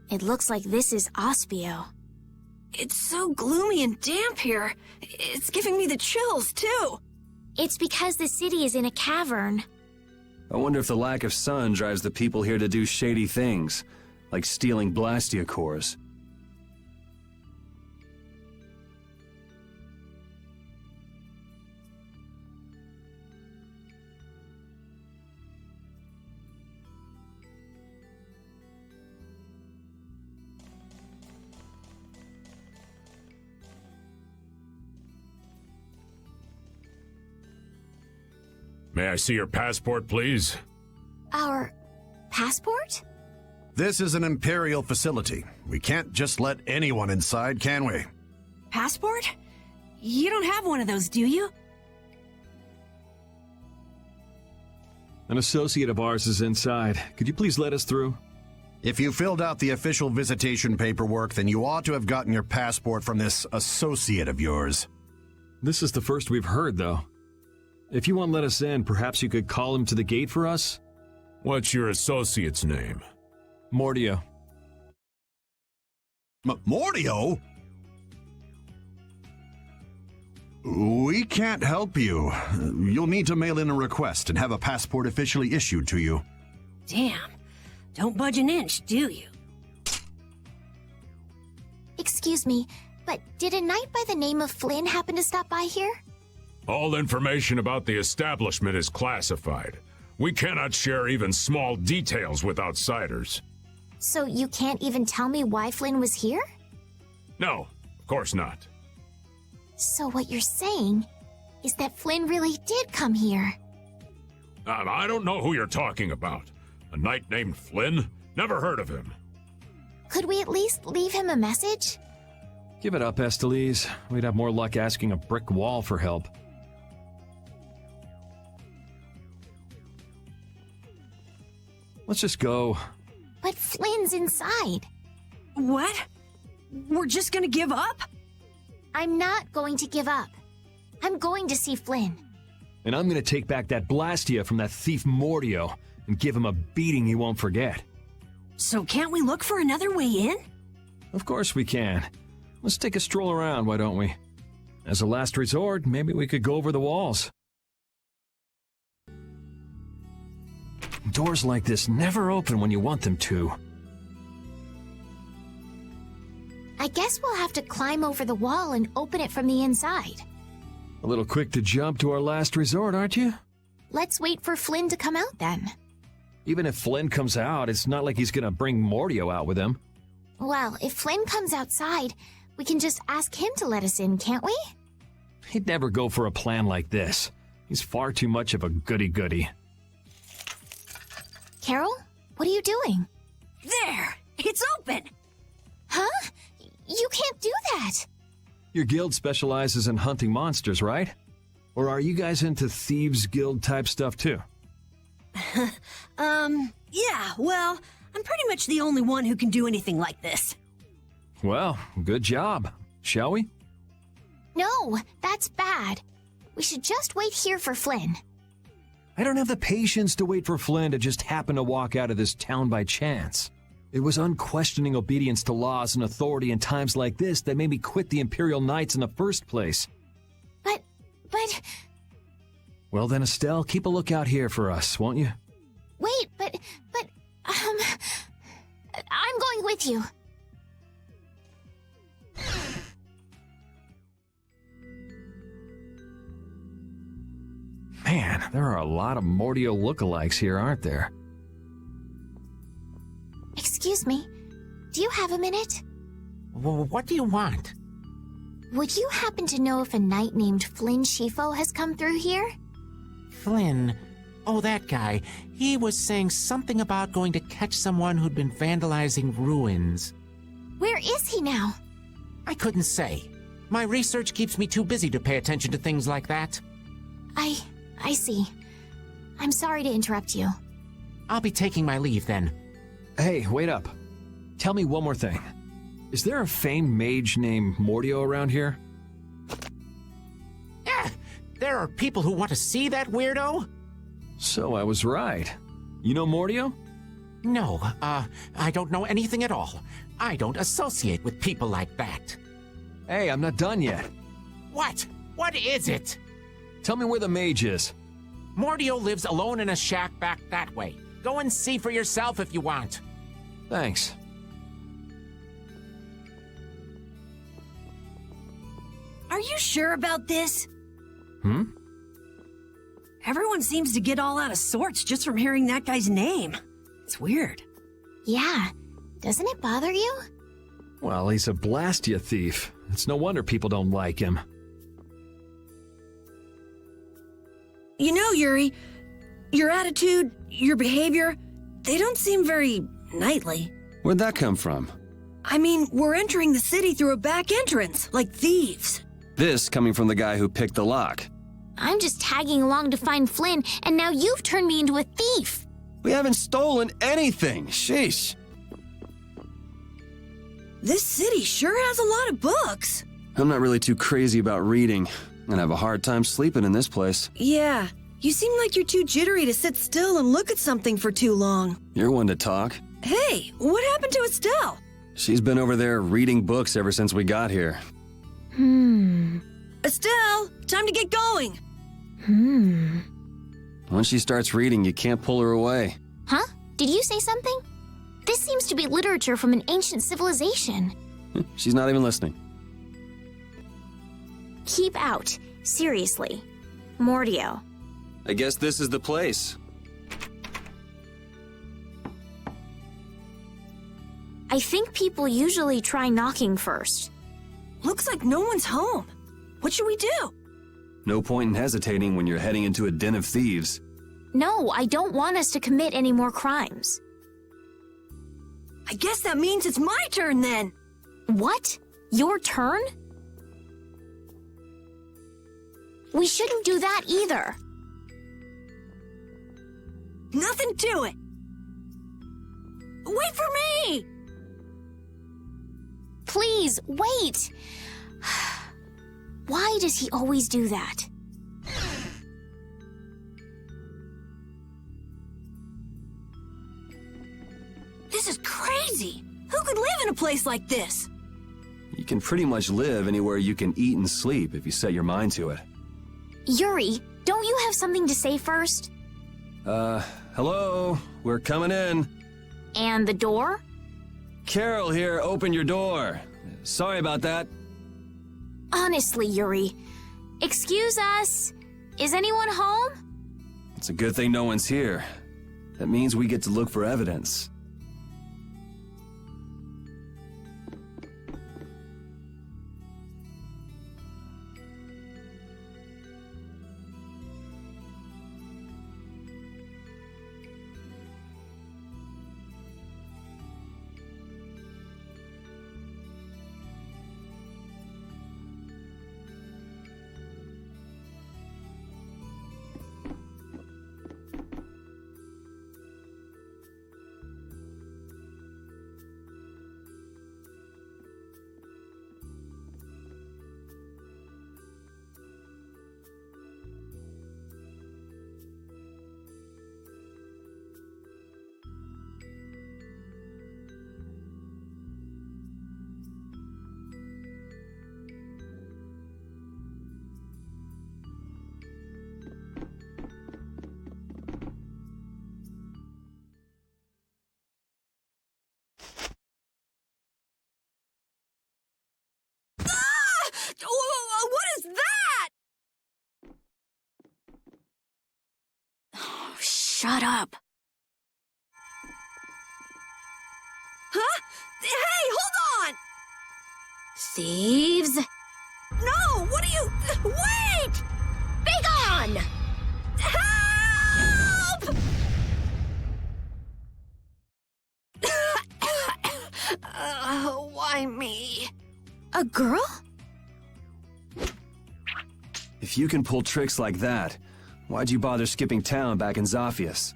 It looks like this is Ospio. It's so gloomy and damp here. It's giving me the chills, too. It's because the city is in a cavern. I wonder if the lack of sun drives the people here to do shady things, like stealing Blastia cores. May I see your passport, please? Our passport? This is an Imperial facility. We can't just let anyone inside, can we? Passport? You don't have one of those, do you? An associate of ours is inside. Could you please let us through? If you filled out the official visitation paperwork, then you ought to have gotten your passport from this associate of yours. This is the first we've heard, though. If you won't let us in, perhaps you could call him to the gate for us? What's your associate's name? Mordio. Mordio? We can't help you. You'll need to mail in a request and have a passport officially issued to you. Damn. Don't budge an inch, do you? Excuse me, but did a knight by the name of Flynn happen to stop by here? All information about the establishment is classified. We cannot share even small details with outsiders. So you can't even tell me why Flynn was here? No, of course not. So what you're saying is that Flynn really did come here. I don't know who you're talking about. A knight named Flynn? Never heard of him. Could we at least leave him a message? Give it up, Estelle. We'd have more luck asking a brick wall for help. Let's just go. But Flynn's inside. What? We're just gonna give up? I'm not going to give up. I'm going to see Flynn. And I'm gonna take back that Blastia from that thief Mordio and give him a beating he won't forget. So can't we look for another way in? Of course we can. Let's take a stroll around, why don't we? As a last resort, maybe we could go over the walls. Doors like this never open when you want them to. I guess we'll have to climb over the wall and open it from the inside. A little quick to jump to our last resort, aren't you? Let's wait for Flynn to come out then. Even if Flynn comes out, it's not like he's gonna bring Mordio out with him. Well, if Flynn comes outside, we can just ask him to let us in, can't we? He'd never go for a plan like this. He's far too much of a goody-goody. Carol, what are you doing? There! It's open! Huh? You can't do that! Your guild specializes in hunting monsters, right? Or are you guys into Thieves Guild type stuff too? Yeah, well, I'm pretty much the only one who can do anything like this. Well, good job. Shall we? No, that's bad. We should just wait here for Flynn. I don't have the patience to wait for Flynn to just happen to walk out of this town by chance. It was unquestioning obedience to laws and authority in times like this that made me quit the Imperial Knights in the first place. But... Well then, Estelle, keep a lookout here for us, won't you? Wait, I'm going with you. Man, there are a lot of Mordio lookalikes here, aren't there? Excuse me, do you have a minute? What do you want? Would you happen to know if a knight named Flynn Shifo has come through here? Flynn? Oh, that guy. He was saying something about going to catch someone who'd been vandalizing ruins. Where is he now? I couldn't say. My research keeps me too busy to pay attention to things like that. I see. I'm sorry to interrupt you. I'll be taking my leave then. Hey, wait up. Tell me one more thing. Is there a famed mage named Mordio around here? There are people who want to see that weirdo? So I was right. You know Mordio? No, I don't know anything at all. I don't associate with people like that. Hey, I'm not done yet. What? What is it? Tell me where the mage is. Mordio lives alone in a shack back that way. Go and see for yourself if you want. Thanks. Are you sure about this? Hmm? Everyone seems to get all out of sorts just from hearing that guy's name. It's weird. Yeah. Doesn't it bother you? Well, he's a Blastia thief. It's no wonder people don't like him. You know, Yuri, your attitude, your behavior, they don't seem very knightly. Where'd that come from? I mean, we're entering the city through a back entrance, like thieves. This coming from the guy who picked the lock. I'm just tagging along to find Flynn, and now you've turned me into a thief. We haven't stolen anything. Sheesh. This city sure has a lot of books. I'm not really too crazy about reading, and have a hard time sleeping in this place. Yeah, you seem like you're too jittery to sit still and look at something for too long. You're one to talk. Hey, what happened to Estelle? She's been over there reading books ever since we got here. Estelle, time to get going. Once she starts reading, you can't pull her away. Huh? Did you say something? This seems to be literature from an ancient civilization. She's not even listening. Keep out. Seriously. Mordio. I guess this is the place. I think people usually try knocking first. Looks like no one's home. What should we do? No point in hesitating when you're heading into a den of thieves. No, I don't want us to commit any more crimes. I guess that means it's my turn then. What? Your turn? We shouldn't do that either. Nothing to it. Wait for me! Please, wait! Why does he always do that? This is crazy! Who could live in a place like this? You can pretty much live anywhere you can eat and sleep if you set your mind to it. Yuri, don't you have something to say first? Hello? We're coming in. And the door? Carol here, open your door. Sorry about that. Honestly, Yuri. Excuse us. Is anyone home? It's a good thing no one's here. That means we get to look for evidence. What is that? Oh, shut up. Huh? Hey, hold on! Thieves? No, what are you... Wait! Begone! Help! Why me? A girl? If you can pull tricks like that, why'd you bother skipping town back in Zaphias?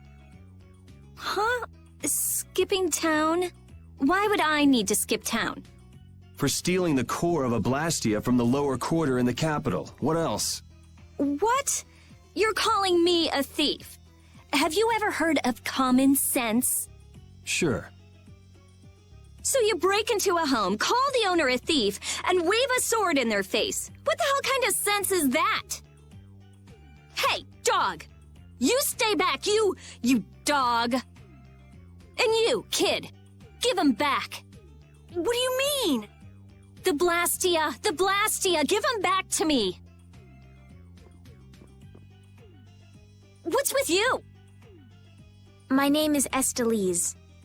Huh? Skipping town? Why would I need to skip town? For stealing the core of a Blastia from the lower quarter in the capital. What else? What? You're calling me a thief? Have you ever heard of common sense? Sure. So you break into a home, call the owner a thief, and wave a sword in their face. What the hell kind of sense is that? Hey, dog! You stay back, you dog! And you, kid, give him back. What do you mean? The Blastia, give him back to me. What's with you? My name is Estelle.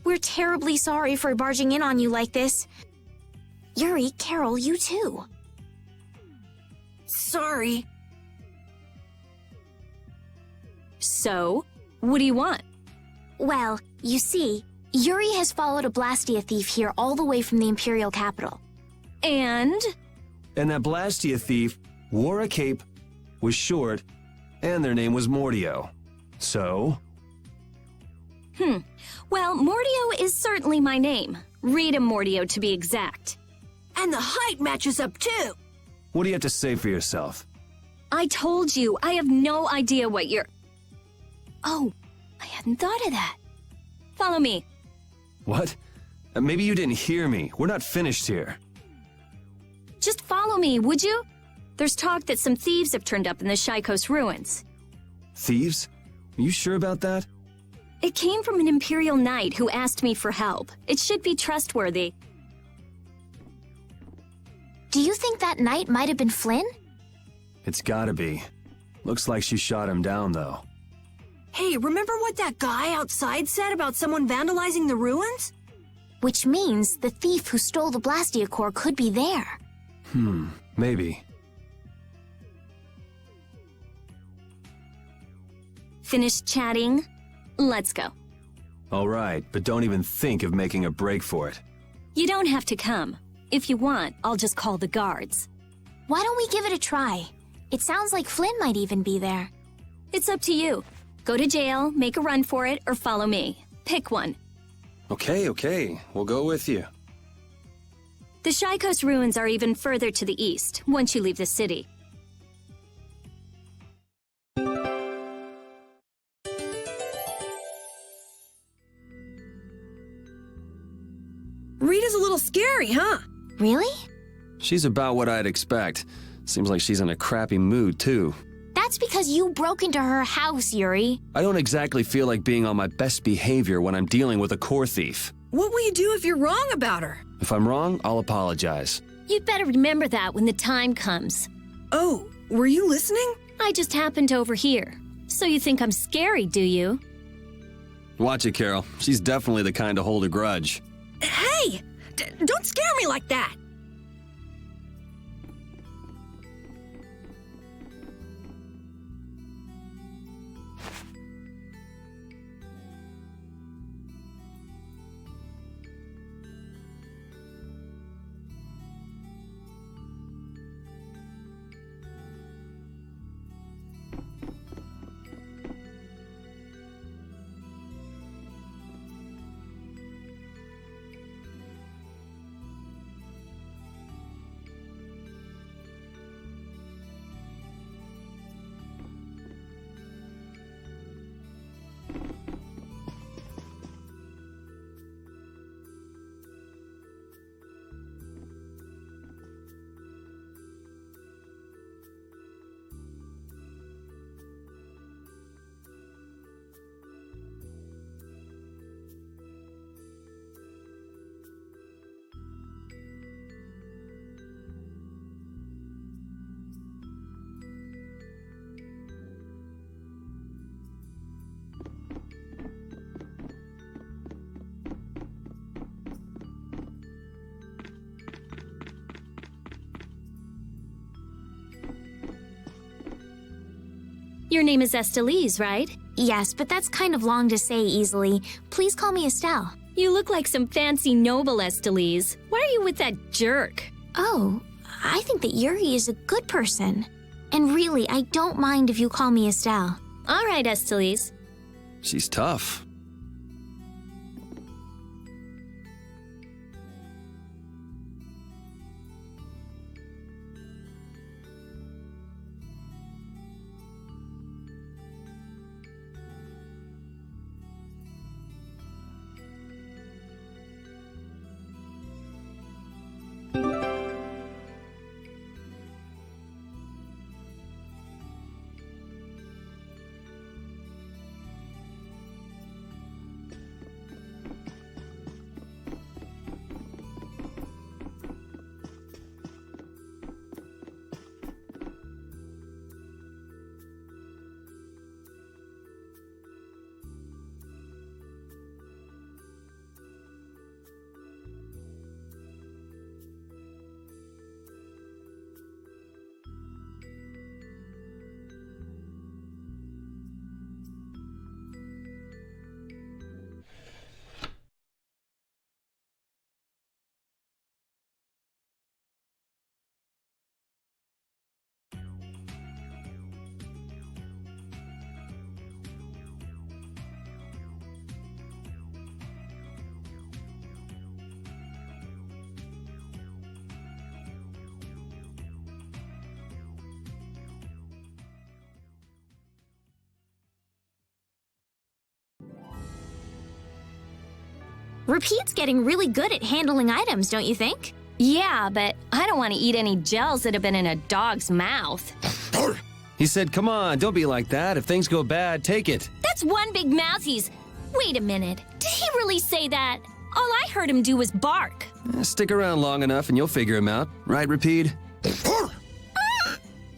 We're terribly sorry for barging in on you like this. Yuri, Carol, you too. Sorry. So, what do you want? Well, you see, Yuri has followed a Blastia thief here all the way from the Imperial capital. And? And that Blastia thief wore a cape, was short, and their name was Mordio. So? Well, Mordio is certainly my name. Rita Mordio, to be exact. And the height matches up too. What do you have to say for yourself? I told you, I have no idea what you're... Oh, I hadn't thought of that. Follow me. What? Maybe you didn't hear me. We're not finished here. Just follow me, would you? There's talk that some thieves have turned up in the Shaikos ruins. Thieves? Are you sure about that? It came from an Imperial Knight who asked me for help. It should be trustworthy. Do you think that knight might have been Flynn? It's gotta be. Looks like she shot him down, though. Hey, remember what that guy outside said about someone vandalizing the ruins? Which means the thief who stole the Blastia core could be there. Maybe. Finished chatting? Let's go. All right, but don't even think of making a break for it. You don't have to come. If you want, I'll just call the guards. Why don't we give it a try? It sounds like Flynn might even be there. It's up to you. Go to jail, make a run for it, or follow me. Pick one. Okay. We'll go with you. The Shaikos ruins are even further to the east, once you leave the city. Rita's a little scary, huh? Really? She's about what I'd expect. Seems like she's in a crappy mood, too. That's because you broke into her house, Yuri. I don't exactly feel like being on my best behavior when I'm dealing with a core thief. What will you do if you're wrong about her? If I'm wrong, I'll apologize. You'd better remember that when the time comes. Oh, were you listening? I just happened to overhear. So you think I'm scary, do you? Watch it, Carol. She's definitely the kind to hold a grudge. Hey! Don't scare me like that! Your name is Estelle, right? Yes, but that's kind of long to say easily. Please call me Estelle. You look like some fancy noble Estelle. Why are you with that jerk? Oh, I think that Yuri is a good person. And really, I don't mind if you call me Estelle. All right, Estelle. She's tough. Repeat's getting really good at handling items, don't you think? Yeah, but I don't want to eat any gels that have been in a dog's mouth. He said, come on, don't be like that. If things go bad, take it. That's one big mouth he's... Wait a minute. Did he really say that? All I heard him do was bark. Stick around long enough and you'll figure him out. Right, Repeat?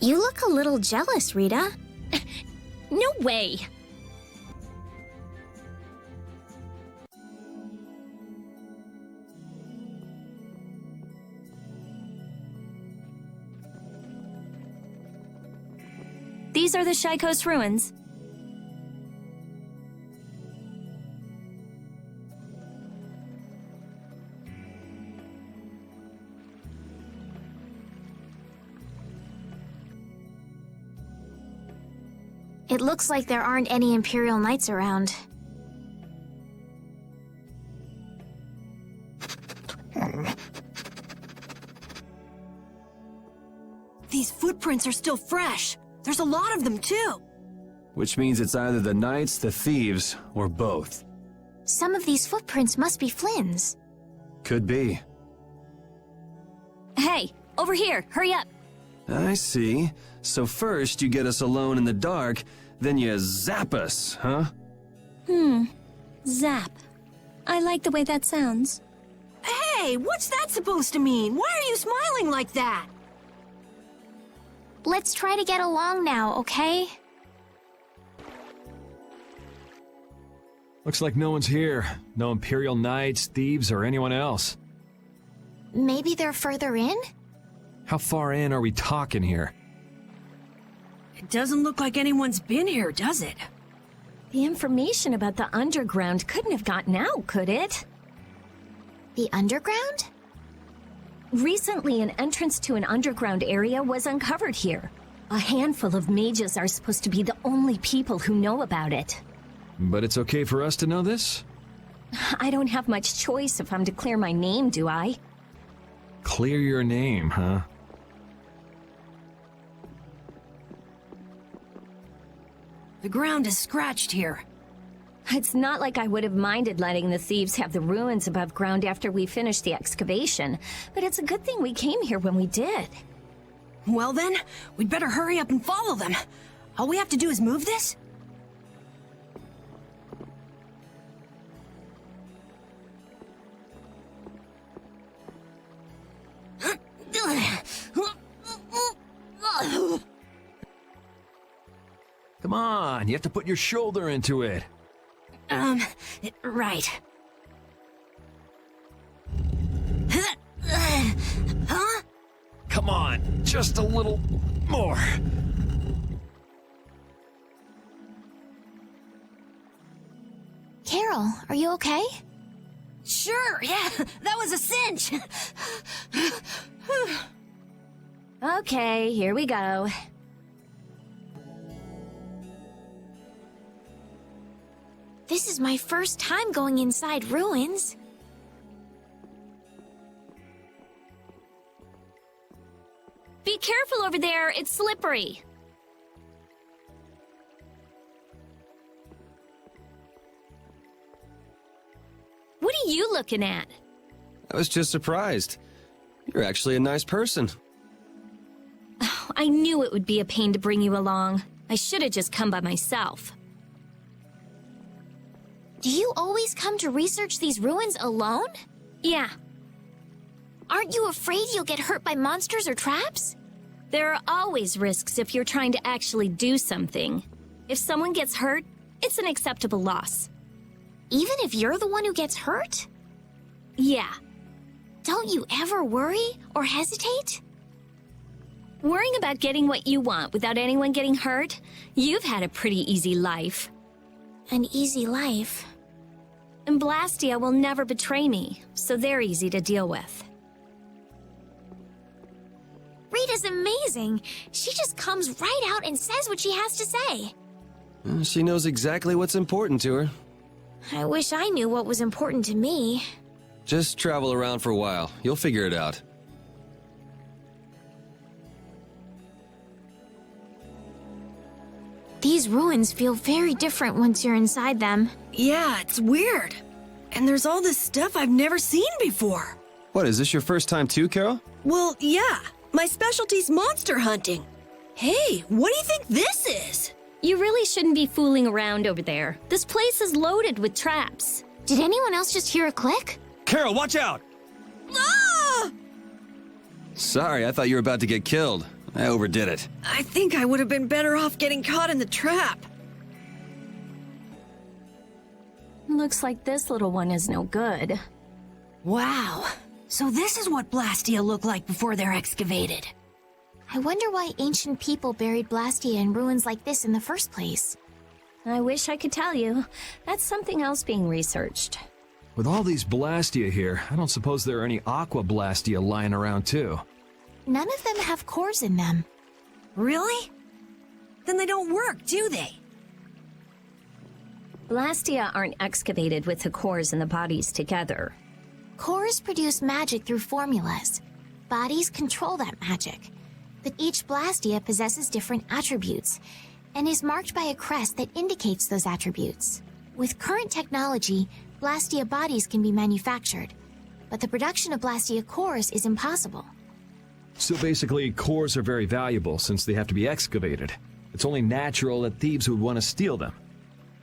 You look a little jealous, Rita. No way. These are the Shy Coast ruins. It looks like there aren't any Imperial Knights around. These footprints are still fresh. There's a lot of them, too. Which means it's either the knights, the thieves, or both. Some of these footprints must be Flynn's. Could be. Hey, over here, hurry up. I see. So first you get us alone in the dark, then you zap us, huh? Zap. I like the way that sounds. Hey, what's that supposed to mean? Why are you smiling like that? Let's try to get along now, okay? Looks like no one's here. No Imperial Knights, thieves, or anyone else. Maybe they're further in? How far in are we talking here? It doesn't look like anyone's been here, does it? The information about the underground couldn't have gotten out, could it? The underground? Recently, an entrance to an underground area was uncovered here. A handful of mages are supposed to be the only people who know about it. But it's okay for us to know this? I don't have much choice if I'm to clear my name, do I? Clear your name, huh? The ground is scratched here. It's not like I would have minded letting the thieves have the ruins above ground after we finished the excavation, but it's a good thing we came here when we did. Well then, we'd better hurry up and follow them. All we have to do is move this? Come on, you have to put your shoulder into it. Right. Huh? Come on, just a little more. Carol, are you okay? Sure, yeah, that was a cinch. Okay, here we go. This is my first time going inside ruins. Be careful over there, it's slippery. What are you looking at? I was just surprised. You're actually a nice person. I knew it would be a pain to bring you along. I should have just come by myself. Do you always come to research these ruins alone? Yeah, Aren't you afraid you'll get hurt by monsters or traps? there are always risks if you're trying to actually do something. If someone gets hurt, it's an acceptable loss. Even if you're the one who gets hurt? Yeah, Don't you ever worry or hesitate? worrying about getting what you want without anyone getting hurt? You've had a pretty easy life. An easy life. And Blastia will never betray me, so they're easy to deal with. Rita's amazing. She just comes right out and says what she has to say. She knows exactly what's important to her. I wish I knew what was important to me. Just travel around for a while. You'll figure it out. These ruins feel very different once you're inside them. Yeah, it's weird. And there's all this stuff I've never seen before. What, is this your first time too, Carol? Well, yeah. My specialty's monster hunting. Hey, what do you think this is? You really shouldn't be fooling around over there. This place is loaded with traps. Did anyone else just hear a click? Carol, watch out! Ah! Sorry, I thought you were about to get killed. I overdid it. I think I would have been better off getting caught in the trap. Looks like this little one is no good. Wow. So this is what Blastia look like before they're excavated. I wonder why ancient people buried Blastia in ruins like this in the first place. I wish I could tell you. That's something else being researched. With all these Blastia here, I don't suppose there are any Aqua Blastia lying around too. None of them have cores in them. Really? Then they don't work, do they? Blastia aren't excavated with the cores and the bodies together. Cores produce magic through formulas. Bodies control that magic. But each Blastia possesses different attributes, and is marked by a crest that indicates those attributes. With current technology, Blastia bodies can be manufactured, but the production of Blastia cores is impossible. So basically, cores are very valuable since they have to be excavated. It's only natural that thieves would want to steal them.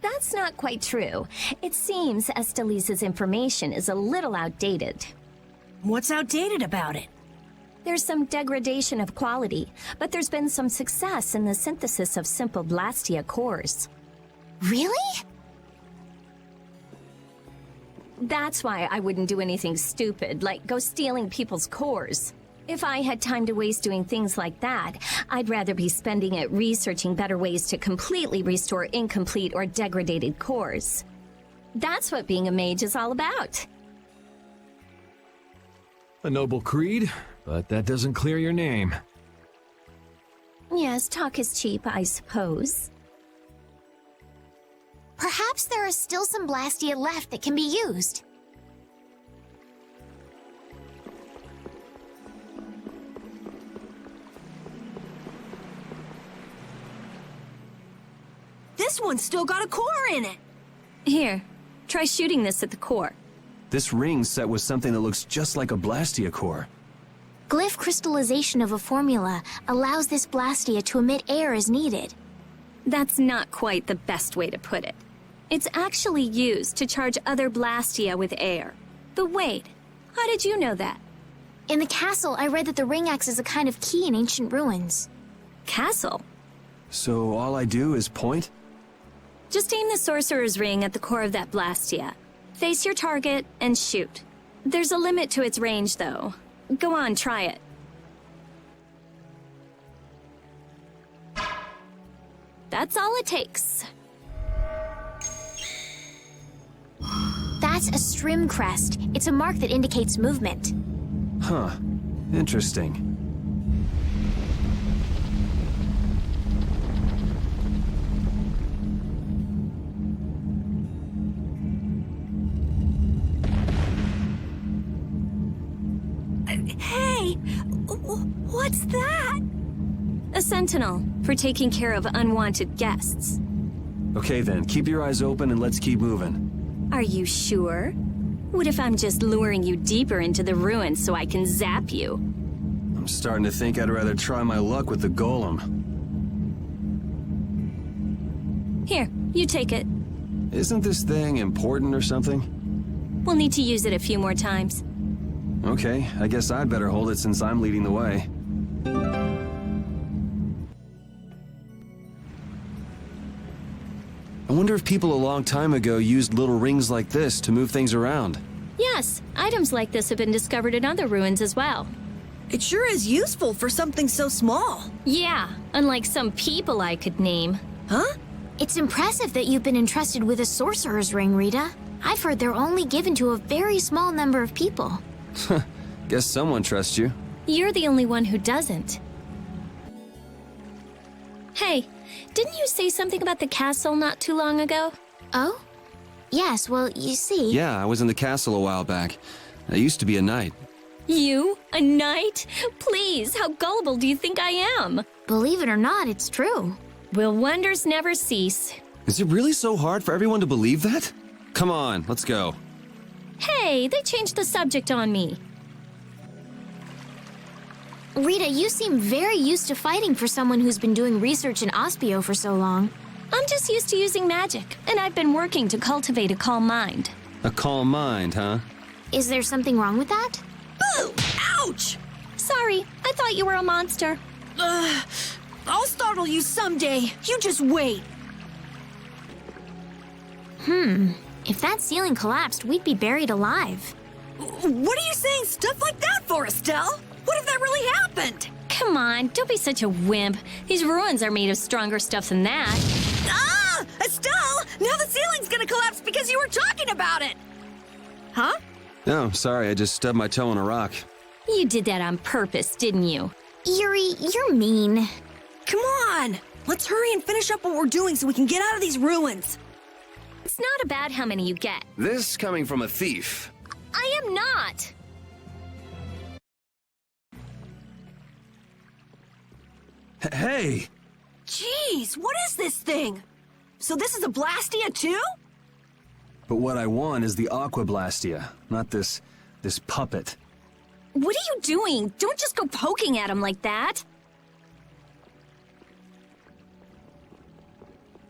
That's not quite true. It seems Estelle's information is a little outdated. What's outdated about it? There's some degradation of quality, but there's been some success in the synthesis of simple Blastia cores. Really? That's why I wouldn't do anything stupid, like go stealing people's cores. If I had time to waste doing things like that, I'd rather be spending it researching better ways to completely restore incomplete or degraded cores. That's what being a mage is all about. A noble creed, but that doesn't clear your name. Yes, talk is cheap, I suppose. Perhaps there are still some Blastia left that can be used. This one's still got a core in it. Here, try shooting this at the core. This ring's set with something that looks just like a Blastia core. Glyph crystallization of a formula allows this Blastia to emit air as needed. That's not quite the best way to put it. It's actually used to charge other Blastia with air. But wait, how did you know that? In the castle, I read that the ring acts as a kind of key in ancient ruins. Castle? So all I do is point? Just aim the Sorcerer's ring at the core of that Blastia. Face your target and shoot. There's a limit to its range, though. Go on, try it. That's all it takes. That's a strim crest. It's a mark that indicates movement. Huh. Interesting. Hey! What's that? A sentinel, for taking care of unwanted guests. Okay then, keep your eyes open and let's keep moving. Are you sure? What if I'm just luring you deeper into the ruins so I can zap you? I'm starting to think I'd rather try my luck with the golem. Here, you take it. Isn't this thing important or something? We'll need to use it a few more times. Okay, I guess I'd better hold it since I'm leading the way. I wonder if people a long time ago used little rings like this to move things around. Yes, items like this have been discovered in other ruins as well. It sure is useful for something so small. Yeah, unlike some people I could name. Huh? It's impressive that you've been entrusted with a sorcerer's ring, Rita. I've heard they're only given to a very small number of people. Guess someone trusts you. You're the only one who doesn't. Hey, didn't you say something about the castle not too long ago? Oh? Yes, well, you see... Yeah, I was in the castle a while back. I used to be a knight. You? A knight? Please, how gullible do you think I am? Believe it or not, it's true. Will wonders never cease? Is it really so hard for everyone to believe that? Come on, let's go. Hey, they changed the subject on me. Rita, you seem very used to fighting for someone who's been doing research in Ospio for so long. I'm just used to using magic, and I've been working to cultivate a calm mind. A calm mind, huh? Is there something wrong with that? Boo! Ouch! Sorry, I thought you were a monster. I'll startle you someday. You just wait. If that ceiling collapsed, we'd be buried alive. What are you saying stuff like that for, Estelle? What if that really happened? Come on, don't be such a wimp. These ruins are made of stronger stuff than that. Ah! Estelle! Now the ceiling's gonna collapse because you were talking about it! Huh? No, sorry, I just stubbed my toe on a rock. You did that on purpose, didn't you? Yuri, you're mean. Come on! Let's hurry and finish up what we're doing so we can get out of these ruins. It's not about how many you get. This coming from a thief. I am not. Hey! Jeez, what is this thing? So this is a Blastia too? But what I want is the Aqua Blastia, not this puppet. What are you doing? Don't just go poking at him like that.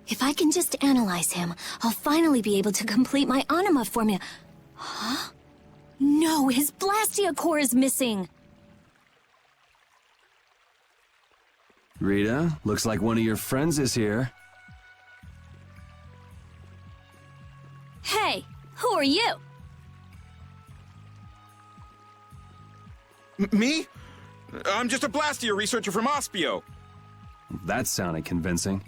If I can just analyze him, I'll finally be able to complete my anima formula. Huh? No, his Blastia core is missing. Rita, looks like one of your friends is here. Hey, who are you? Me? I'm just a Blastia researcher from Ospio. That sounded convincing.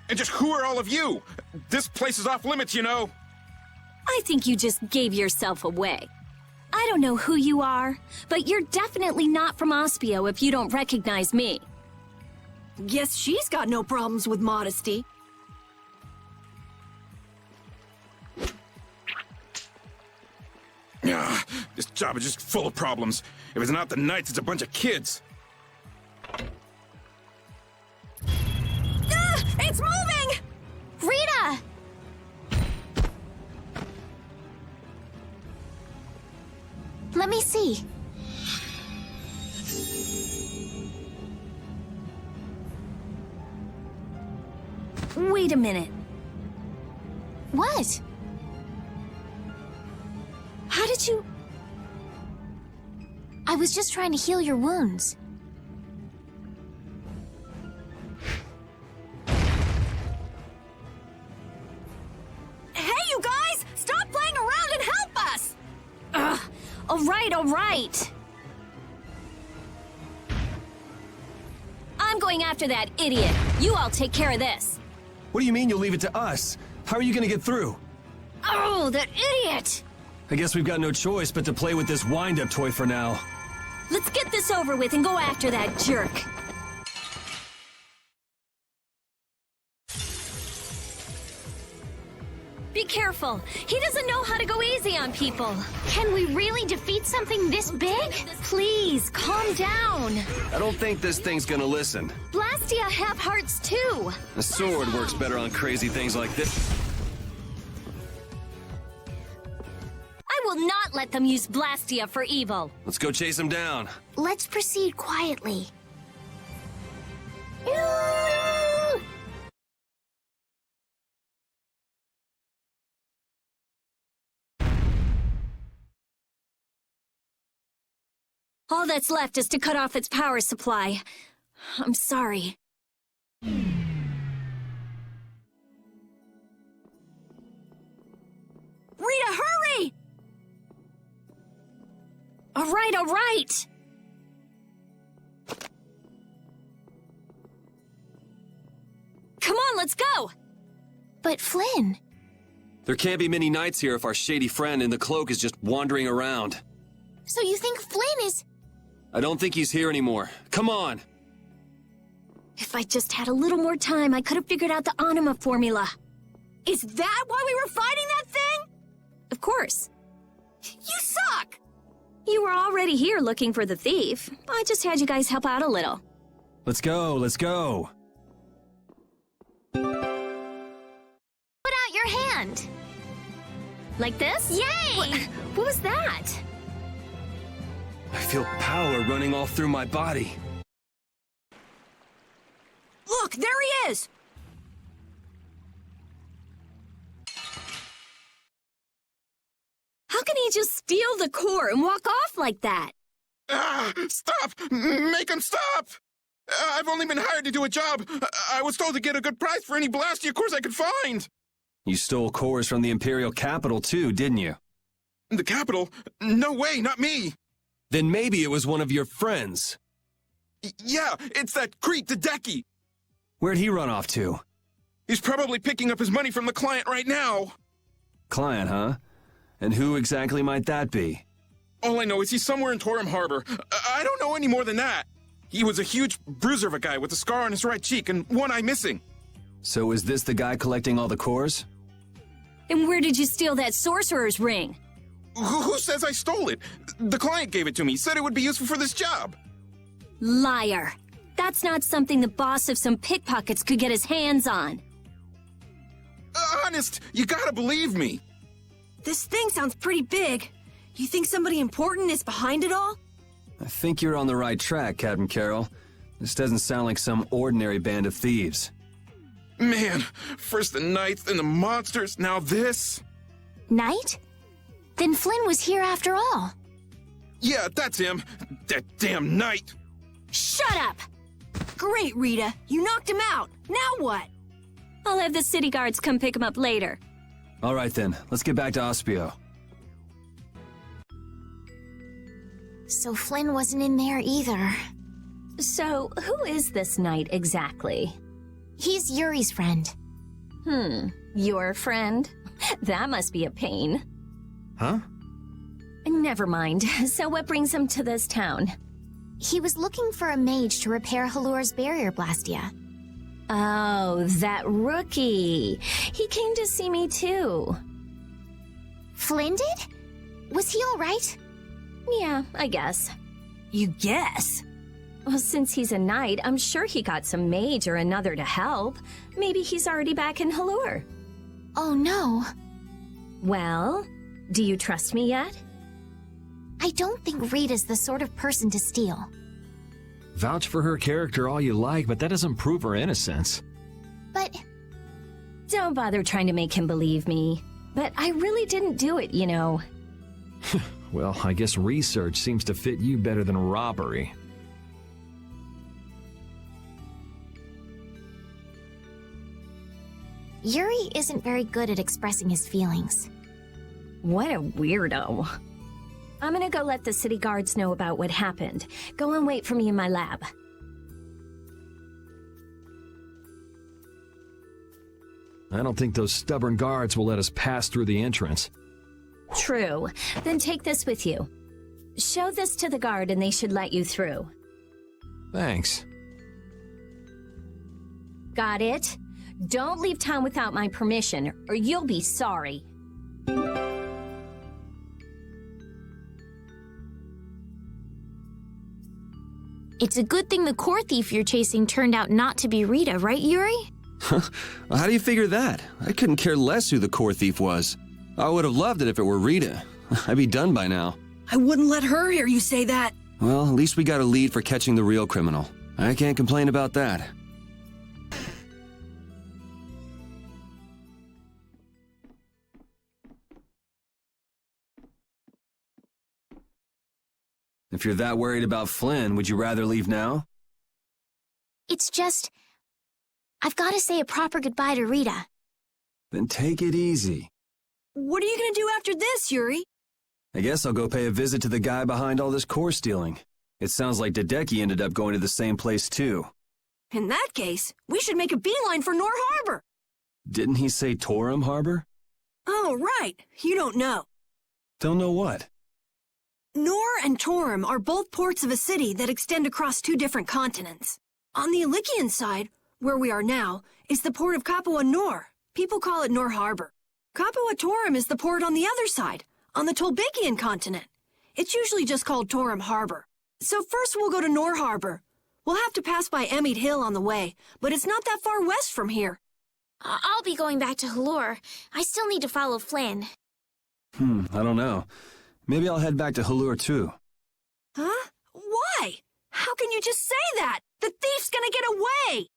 And just who are all of you? This place is off limits, you know. I think you just gave yourself away. I don't know who you are, but you're definitely not from Ospio if you don't recognize me. Guess she's got no problems with modesty. This job is just full of problems. If it's not the Knights, it's a bunch of kids. Ah! It's moving! Rita! Let me see. Wait a minute. What? How did you... I was just trying to heal your wounds. Hey, you guys! Stop playing around and help us! Ugh. All right. I'm going after that idiot. You all take care of this. What do you mean you'll leave it to us? How are you gonna get through? Oh, that idiot! I guess we've got no choice but to play with this wind-up toy for now. Let's get this over with and go after that jerk. Be careful. He doesn't know how to go easy on people. Can we really defeat something this big? Please, calm down. I don't think this thing's gonna listen. Blastia have hearts too. A sword works better on crazy things like this. I will not let them use Blastia for evil. Let's go chase him down. Let's proceed quietly. All that's left is to cut off its power supply. I'm sorry. Rita, hurry! All right. Come on, let's go! But Flynn... There can't be many knights here if our shady friend in the cloak is just wandering around. So you think Flynn is... I don't think he's here anymore. Come on! If I just had a little more time, I could have figured out the anima formula. Is that why we were fighting that thing? Of course. You suck! You were already here looking for the thief. I just had you guys help out a little. Let's go. Put out your hand! Like this? Yay! What was that? I feel power running all through my body. Look, there he is! How can he just steal the core and walk off like that? Stop! Make him stop! I've only been hired to do a job. I was told to get a good price for any Blastia cores I could find. You stole cores from the Imperial capital too, didn't you? The capital? No way, not me. Then maybe it was one of your friends. Yeah, it's that creep, Hideki. Where'd he run off to? He's probably picking up his money from the client right now. Client, huh? And who exactly might that be? All I know is he's somewhere in Torum Harbor. I don't know any more than that. He was a huge bruiser of a guy with a scar on his right cheek and one eye missing. So is this the guy collecting all the cores? And where did you steal that sorcerer's ring? Who says I stole it? The client gave it to me, said it would be useful for this job. Liar. That's not something the boss of some pickpockets could get his hands on. Honest, you gotta believe me. This thing sounds pretty big. You think somebody important is behind it all? I think you're on the right track, Captain Carroll. This doesn't sound like some ordinary band of thieves. Man, first the knights, then the monsters, now this. Knight? Then Flynn was here after all. Yeah, that's him. That damn knight. Shut up! Great, Rita. You knocked him out. Now what? I'll have the city guards come pick him up later. All right then, let's get back to Ospio. So Flynn wasn't in there either. So, who is this knight exactly? He's Yuri's friend. Your friend? That must be a pain. Huh? Never mind. So what brings him to this town? He was looking for a mage to repair Halur's barrier blastia. Oh, that rookie. He came to see me too. Flynn did? Was he all right? Yeah, I guess. You guess? Well, since he's a knight, I'm sure he got some mage or another to help. Maybe he's already back in Halur. Oh no. Well, do you trust me yet? I don't think Rita's the sort of person to steal. Vouch for her character all you like, but that doesn't prove her innocence. But Don't bother trying to make him believe me. But I really didn't do it, you know. Well, I guess research seems to fit you better than robbery. Yuri isn't very good at expressing his feelings. What a weirdo. I'm gonna go let the city guards know about what happened. Go and wait for me in my lab. I don't think those stubborn guards will let us pass through the entrance. True. Then take this with you. Show this to the guard and they should let you through. Thanks. Got it? Don't leave town without my permission, or you'll be sorry. It's a good thing the core thief you're chasing turned out not to be Rita, right, Yuri? Well, how do you figure that? I couldn't care less who the core thief was. I would have loved it if it were Rita. I'd be done by now. I wouldn't let her hear you say that. Well, at least we got a lead for catching the real criminal. I can't complain about that. If you're that worried about Flynn, would you rather leave now? It's just... I've got to say a proper goodbye to Rita. Then take it easy. What are you gonna do after this, Yuri? I guess I'll go pay a visit to the guy behind all this core stealing. It sounds like Hideki ended up going to the same place too. In that case, we should make a beeline for Nor Harbor. Didn't he say Torum Harbor? Oh, right. You don't know. Don't know what. Nor and Torum are both ports of a city that extend across two different continents. On the Ilikian side, where we are now, is the port of Capua Nor. People call it Nor Harbor. Capua Torum is the port on the other side, on the Tolbekian continent. It's usually just called Torum Harbor. So first we'll go to Nor Harbor. We'll have to pass by Emmead Hill on the way, but it's not that far west from here. I'll be going back to Halur. I still need to follow Flynn. I don't know. Maybe I'll head back to Halure too. Huh? Why? How can you just say that? The thief's gonna get away!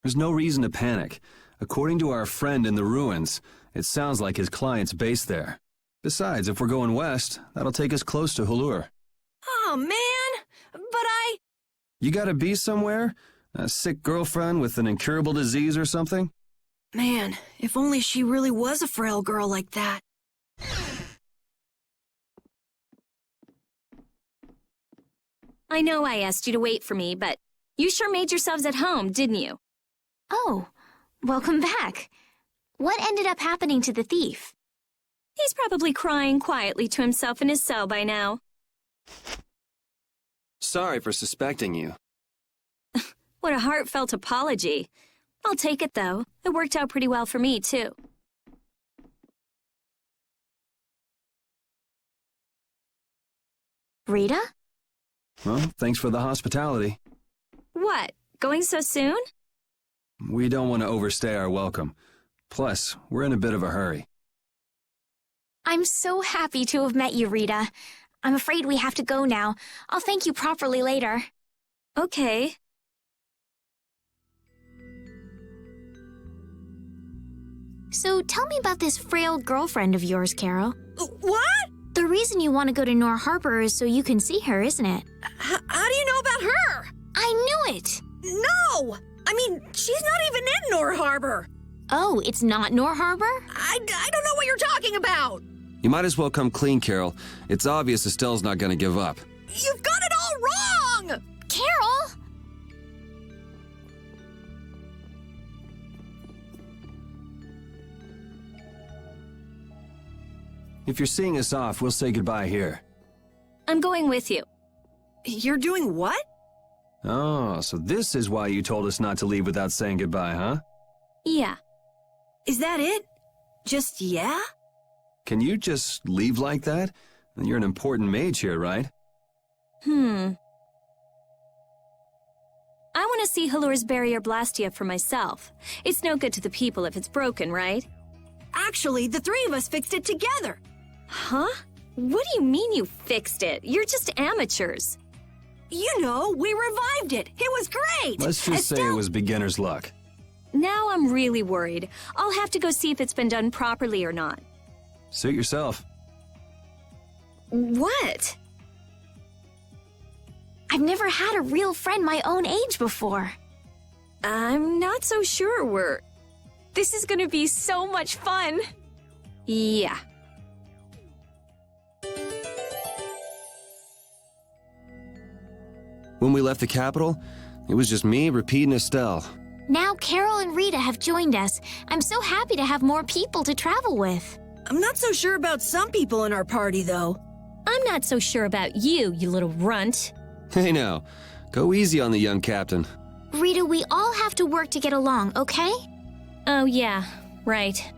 There's no reason to panic. According to our friend in the ruins, it sounds like his client's based there. Besides, if we're going west, that'll take us close to Halure. Oh, man! But You gotta be somewhere? A sick girlfriend with an incurable disease or something? Man, if only she really was a frail girl like that. I know I asked you to wait for me, but you sure made yourselves at home, didn't you? Oh, welcome back. What ended up happening to the thief? He's probably crying quietly to himself in his cell by now. Sorry for suspecting you. What a heartfelt apology. I'll take it, though. It worked out pretty well for me, too. Rita? Well, thanks for the hospitality. What? Going so soon? We don't want to overstay our welcome. Plus, we're in a bit of a hurry. I'm so happy to have met you, Rita. I'm afraid we have to go now. I'll thank you properly later. Okay. So tell me about this frail girlfriend of yours, Carol. What? The reason you want to go to Nor Harbor is so you can see her, isn't it? How do you know about her? I knew it! No! I mean, she's not even in Nor Harbor. Oh, it's not Nor Harbor? I don't know what you're talking about. You might as well come clean, Carol. It's obvious Estelle's not going to give up. You've got it all wrong! Carol! If you're seeing us off, we'll say goodbye here. I'm going with you. You're doing what? Oh, so this is why you told us not to leave without saying goodbye, huh? Yeah. Is that it? Just yeah? Can you just leave like that? You're an important mage here, right? I want to see Halure's barrier Blastia for myself. It's no good to the people if it's broken, right? Actually, the three of us fixed it together. Huh? What do you mean you fixed it? You're just amateurs. You know, we revived it. It was great. Let's just say it was beginner's luck. Now I'm really worried. I'll have to go see if it's been done properly or not. Suit yourself. What? I've never had a real friend my own age before. I'm not so sure This is gonna be so much fun. Yeah. When we left the capital, it was just me, Repeat, and Estelle. Now Carol and Rita have joined us. I'm so happy to have more people to travel with. I'm not so sure about some people in our party, though. I'm not so sure about you, you little runt. Hey now, go easy on the young captain. Rita, we all have to work to get along, okay? Oh yeah, right.